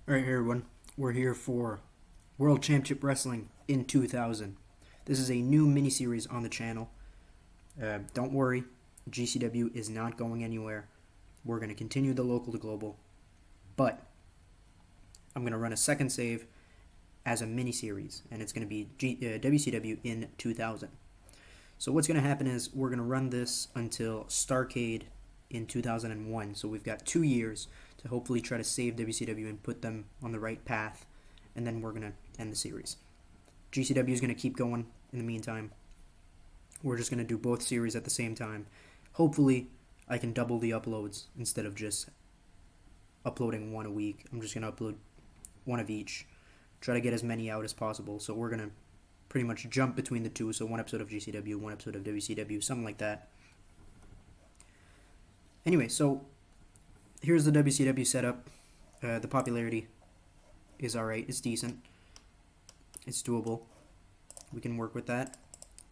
Alright, everyone. We're here for World Championship Wrestling in 2000. This is a new mini-series on the channel. Don't worry, GCW is not going anywhere. We're going to continue the local to global, but I'm going to run a second save as a mini-series, and it's going to be WCW in 2000. So what's going to happen is we're going to run this until Starrcade in 2001. So we've got 2 years to hopefully try to save WCW and put them on the right path, and then we're going to end the series. GCW is going to keep going in the meantime. We're just going to do both series at the same time. Hopefully, I can double the uploads instead of just uploading one a week. I'm just going to upload one of each. Try to get as many out as possible. So we're going to pretty much jump between the two. So one episode of GCW, one episode of WCW, something like that. Anyway, so here's the WCW setup. The popularity is alright. It's decent. It's doable. We can work with that.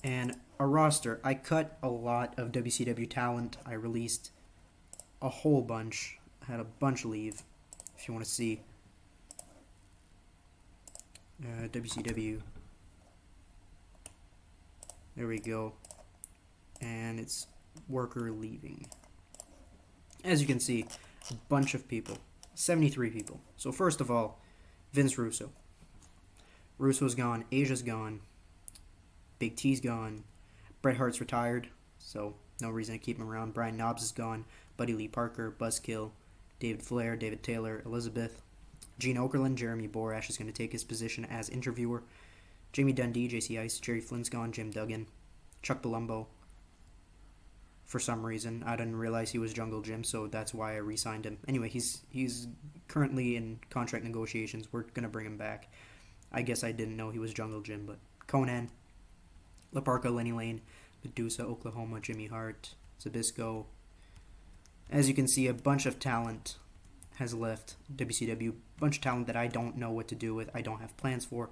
And a roster. I cut a lot of WCW talent. I released a whole bunch. I had a bunch leave, if you want to see. WCW. There we go. And it's worker leaving. As you can see, a bunch of people. 73 people. So first of all, Vince Russo. Russo's gone. Asia's gone. Big T's gone. Bret Hart's retired, so no reason to keep him around. Brian Knobbs is gone. Buddy Lee Parker, Buzzkill, David Flair, David Taylor, Elizabeth. Gene Okerlund, Jeremy Borash is going to take his position as interviewer. Jamie Dundee, JC Ice, Jerry Flynn's gone. Jim Duggan, Chuck Palumbo. For some reason, I didn't realize he was Jungle Jim, so that's why I re-signed him. Anyway, he's currently in contract negotiations. We're going to bring him back. I guess I didn't know he was Jungle Jim, but Conan, La Parka, Lenny Lane, Medusa, Oklahoma, Jimmy Hart, Zabisco. As you can see, a bunch of talent has left WCW. A bunch of talent that I don't know what to do with. I don't have plans for.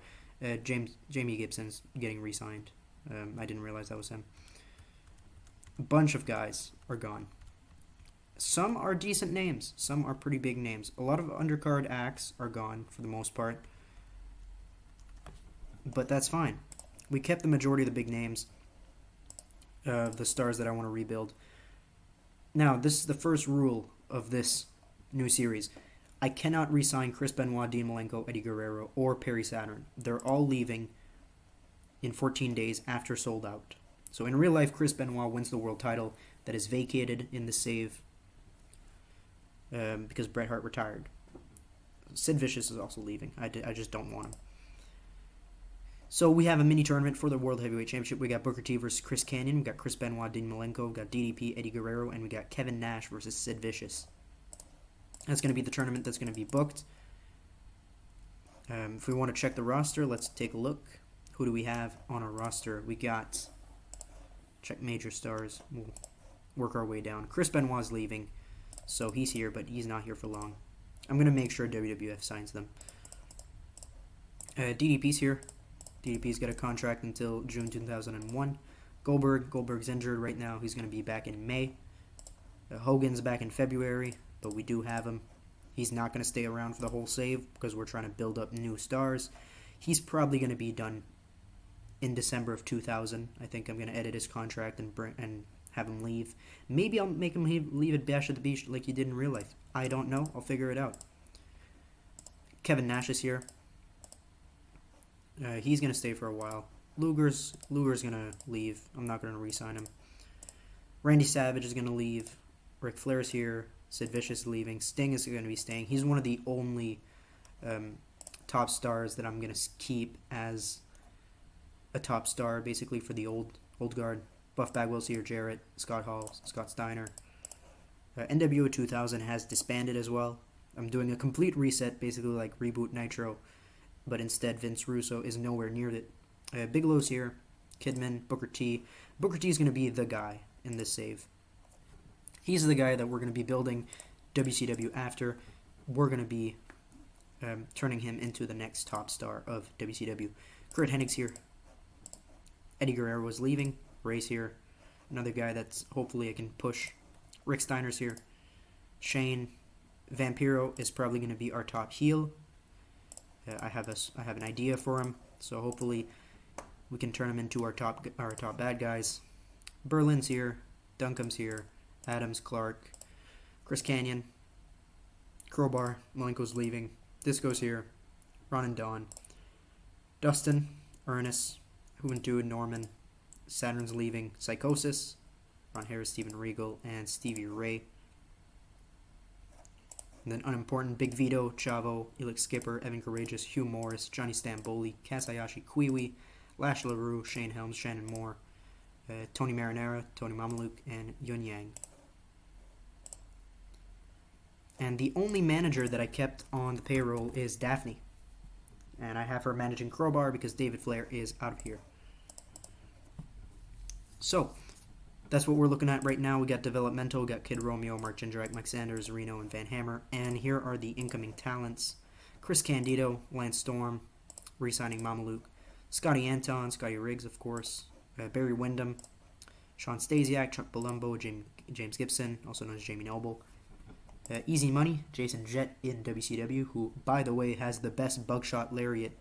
Jamie Gibson's getting re-signed. I didn't realize that was him. A bunch of guys are gone. Some are decent names. Some are pretty big names. A lot of undercard acts are gone for the most part. But that's fine. We kept the majority of the big names. The stars that I want to rebuild. Now, this is the first rule of this new series. I cannot re-sign Chris Benoit, Dean Malenko, Eddie Guerrero, or Perry Saturn. They're all leaving in 14 days after sold out. So in real life, Chris Benoit wins the world title that is vacated in the save because Bret Hart retired. Sid Vicious is also leaving. I just don't want him. So we have a mini tournament for the World Heavyweight Championship. We got Booker T versus Chris Kanyon. We got Chris Benoit, Dean Malenko. We got DDP, Eddie Guerrero. And we got Kevin Nash versus Sid Vicious. That's going to be the tournament that's going to be booked. If we want to check the roster, let's take a look. Who do we have on our roster? We got... Check major stars. We'll work our way down. Chris Benoit's leaving, so he's here, but he's not here for long. I'm going to make sure WWF signs them. DDP's here. DDP's got a contract until June 2001. Goldberg's injured right now. He's going to be back in May. Hogan's back in February, but we do have him. He's not going to stay around for the whole save because we're trying to build up new stars. He's probably going to be done in December of 2000. I think I'm going to edit his contract and have him leave. Maybe I'll make him leave at Bash at the Beach like he did in real life. I don't know. I'll figure it out. Kevin Nash is here. He's going to stay for a while. Luger's going to leave. I'm not going to re-sign him. Randy Savage is going to leave. Ric Flair's here. Sid Vicious is leaving. Sting is going to be staying. He's one of the only top stars that I'm going to keep as a top star, basically, for the old guard. Buff Bagwell's here. Jarrett, Scott Hall, Scott Steiner. NWO 2000 has disbanded as well. I'm doing a complete reset, basically like Reboot Nitro, but instead Vince Russo is nowhere near it. Bigelow's here. Kidman, Booker T. Booker T is going to be the guy in this save. He's the guy that we're going to be building WCW after. We're going to be turning him into the next top star of WCW. Kurt Hennig's here. Eddie Guerrero was leaving. Ray's here. Another guy that's hopefully I can push. Rick Steiner's here. Shane. Vampiro is probably going to be our top heel. I have an idea for him, so hopefully we can turn him into our top bad guys. Berlin's here, Dunkam's here, Adams, Clark, Chris Canyon, Crowbar, Malenko's leaving, Disco's here, Ron and Don, Dustin, Ernest, Juventud, Norman, Saturn's leaving, Psychosis, Ron Harris, Steven Regal, and Stevie Ray. And then unimportant, Big Vito, Chavo, Elix Skipper, Evan Courageous, Hugh Morris, Johnny Stamboli, Kasayashi Kiwi, Lash LaRue, Shane Helms, Shannon Moore, Tony Marinara, Tony Mamaluk, and Yun Yang. And the only manager that I kept on the payroll is Daphne. And I have her managing Crowbar because David Flair is out of here. So, that's what we're looking at right now. We got Developmental, we got Kid Romeo, Mark Gingerite, Mike Sanders, Reno, and Van Hammer. And here are the incoming talents. Chris Candido, Lance Storm, re-signing Mamaluk. Scotty Anton, Scotty Riggs, of course. Barry Windham, Sean Stasiak, Chuck Palumbo, James Gibson, also known as Jamie Noble. Easy Money, Jason Jett in WCW, who, by the way, has the best bugshot lariat.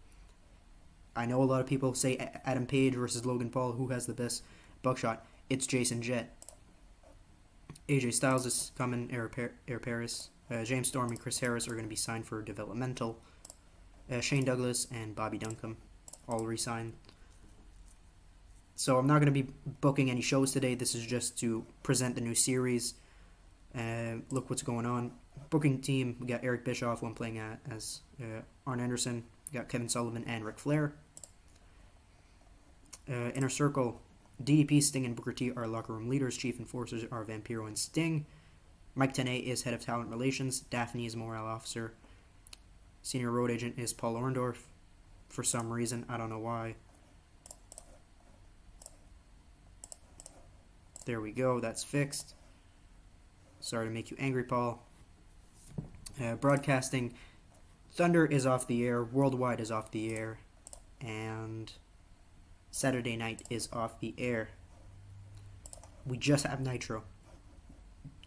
I know a lot of people say Adam Page versus Logan Paul, who has the best buckshot. It's Jason Jett. AJ Styles is coming, Air Paris. James Storm and Chris Harris are going to be signed for developmental. Shane Douglas and Bobby Duncombe all re-signed. So I'm not going to be booking any shows today. This is just to present the new series. Look what's going on. Booking team, we got Eric Bischoff, one playing as Arn Anderson. We got Kevin Sullivan and Ric Flair. Inner Circle, DDP, Sting, and Booker T are locker room leaders. Chief Enforcers are Vampiro and Sting. Mike Tenay is head of talent relations. Daphne is morale officer. Senior road agent is Paul Orndorff. For some reason, I don't know why. There we go, that's fixed. Sorry to make you angry, Paul. Broadcasting, Thunder is off the air, Worldwide is off the air, and Saturday Night is off the air. We just have Nitro.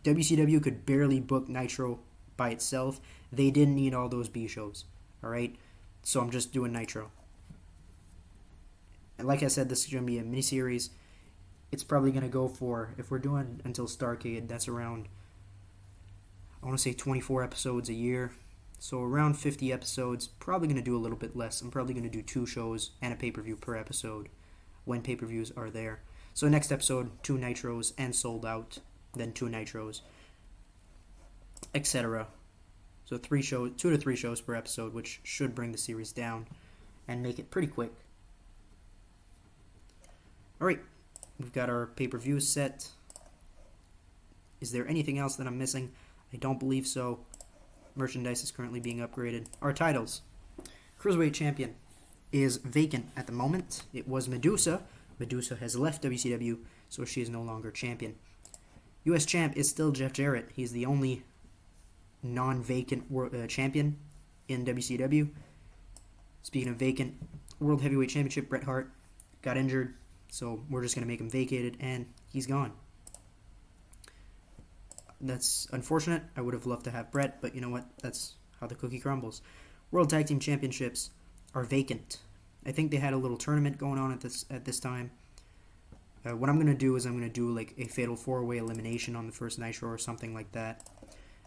WCW could barely book Nitro by itself. They didn't need all those B shows, alright? So I'm just doing Nitro. And like I said, this is going to be a mini-series. It's probably going to go for, if we're doing until Starrcade, that's around, I want to say 24 episodes a year. So around 50 episodes, probably going to do a little bit less. I'm probably going to do 2 shows and a pay-per-view per episode when pay-per-views are there. So next episode, 2 Nitros and Sold Out, then 2 Nitros, etc. So 2 to 3 shows per episode, which should bring the series down and make it pretty quick. Alright, we've got our pay-per-view set. Is there anything else that I'm missing? I don't believe so. Merchandise is currently being upgraded. Our titles. Cruiserweight Champion is vacant at the moment. It was Medusa. Medusa has left WCW, so she is no longer champion. U.S. Champ is still Jeff Jarrett. He's the only non-vacant champion in WCW. Speaking of vacant, World Heavyweight Championship, Bret Hart got injured, so we're just going to make him vacated, and he's gone. That's unfortunate. I would have loved to have Bret, but you know what? That's how the cookie crumbles. World Tag Team Championships are vacant. I think they had a little tournament going on at this time. What I'm going to do is I'm going to do like a Fatal 4-Way elimination on the first Nitro or something like that,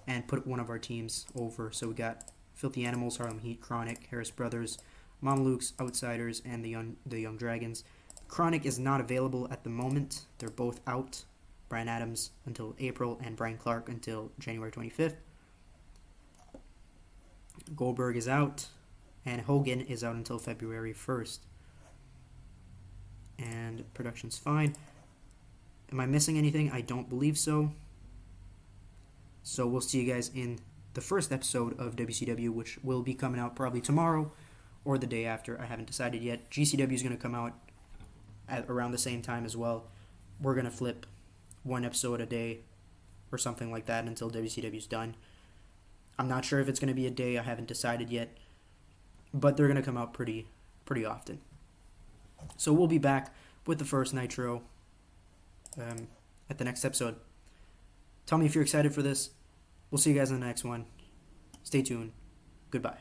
and put one of our teams over. So we got Filthy Animals, Harlem Heat, Chronic, Harris Brothers, Mamalukes, Outsiders, and the Young Dragons. Chronic is not available at the moment. They're both out. Brian Adams until April, and Brian Clark until January 25th. Goldberg is out, and Hogan is out until February 1st. And production's fine. Am I missing anything? I don't believe so. So we'll see you guys in the first episode of WCW, which will be coming out probably tomorrow or the day after. I haven't decided yet. GCW is going to come out at around the same time as well. We're going to flip 1 episode a day or something like that until WCW's done. I'm not sure if it's going to be a day. I haven't decided yet. But they're going to come out pretty often. So we'll be back with the first Nitro at the next episode. Tell me if you're excited for this. We'll see you guys in the next one. Stay tuned. Goodbye.